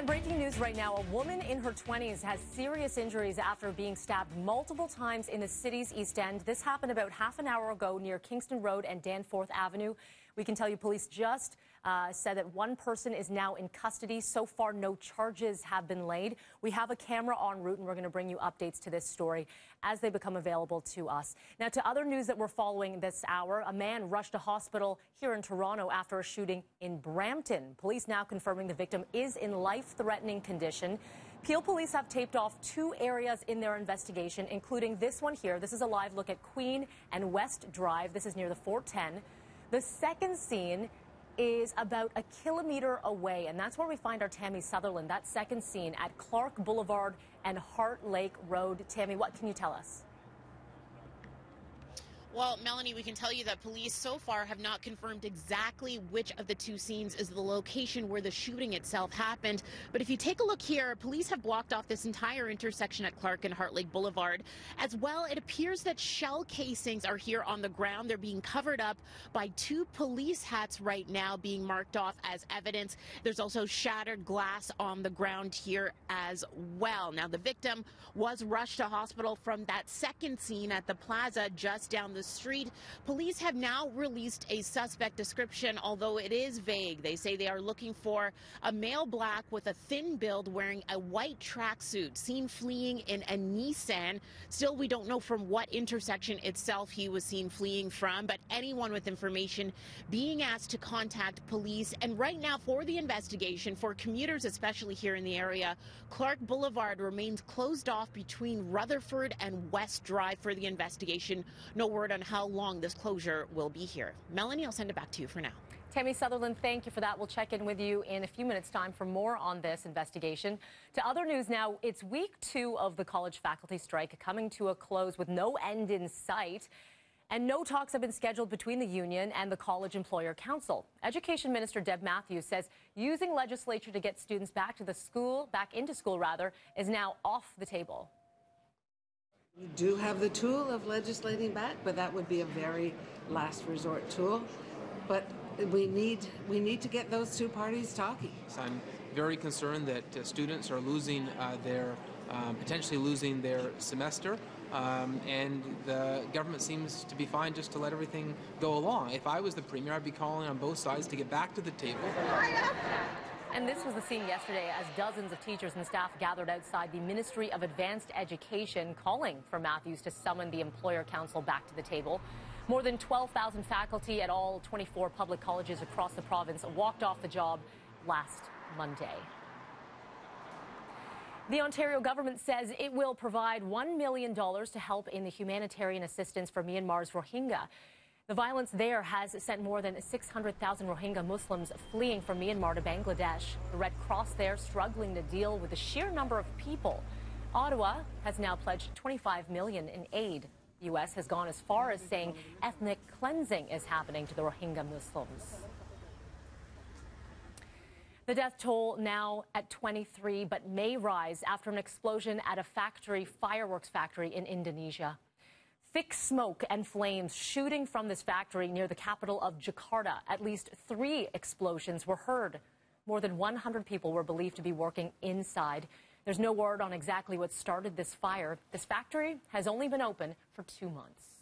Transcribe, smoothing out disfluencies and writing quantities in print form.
And breaking news right now, a woman in her 20s has serious injuries after being stabbed multiple times in the city's East End. This happened about half an hour ago near Kingston Road and Danforth Avenue. We can tell you police just said that one person is now in custody. So far, no charges have been laid. We have a camera en route, and we're going to bring you updates to this story as they become available to us. Now, to other news that we're following this hour, a man rushed to hospital here in Toronto after a shooting in Brampton. Police now confirming the victim is in life-threatening condition. Peel police have taped off 2 areas in their investigation, including this one here. This is a live look at Queen and West Drive. This is near the 410. The second scene is about a kilometer away, and that's where we find our Tammy Sutherland. That second scene at Clark Boulevard and Heart Lake Road. Tammy, what can you tell us? Well, Melanie, we can tell you that police so far have not confirmed exactly which of the 2 scenes is the location where the shooting itself happened. But if you take a look here, police have blocked off this entire intersection at Clark and Heart Lake Boulevard. As well, it appears that shell casings are here on the ground. They're being covered up by 2 police hats right now being marked off as evidence. There's also shattered glass on the ground here as well. Now, the victim was rushed to hospital from that second scene at the plaza just down the street. Police have now released a suspect description, although it is vague. They say they are looking for a male black with a thin build wearing a white tracksuit, seen fleeing in a Nissan. Still, we don't know from what intersection itself he was seen fleeing from, but anyone with information being asked to contact police. And right now, for the investigation, for commuters, especially here in the area, Clark Boulevard remains closed off between Rutherford and West Drive for the investigation. No word on how long this closure will be here. Melanie, I'll send it back to you for now. Tammy Sutherland, thank you for that. We'll check in with you in a few minutes' time for more on this investigation. To other news now, it's week 2 of the college faculty strike coming to a close with no end in sight. And no talks have been scheduled between the union and the College Employer Council. Education Minister Deb Matthews says using legislature to get students back into school, is now off the table. We do have the tool of legislating back, but that would be a very last resort tool. But we need to get those 2 parties talking. I'm very concerned that students are losing potentially losing their semester, and the government seems to be fine just to let everything go along. If I was the Premier, I'd be calling on both sides to get back to the table. And this was the scene yesterday as dozens of teachers and staff gathered outside the Ministry of Advanced Education, calling for Matthews to summon the Employer Council back to the table. More than 12,000 faculty at all 24 public colleges across the province walked off the job last Monday. The Ontario government says it will provide $1 million to help in the humanitarian assistance for Myanmar's Rohingya. The violence there has sent more than 600,000 Rohingya Muslims fleeing from Myanmar to Bangladesh. The Red Cross there struggling to deal with the sheer number of people. Ottawa has now pledged $25 million in aid. The U.S. has gone as far as saying ethnic cleansing is happening to the Rohingya Muslims. The death toll now at 23, but may rise after an explosion at a fireworks factory in Indonesia. Thick smoke and flames shooting from this factory near the capital of Jakarta. At least 3 explosions were heard. More than 100 people were believed to be working inside. There's no word on exactly what started this fire. This factory has only been open for 2 months.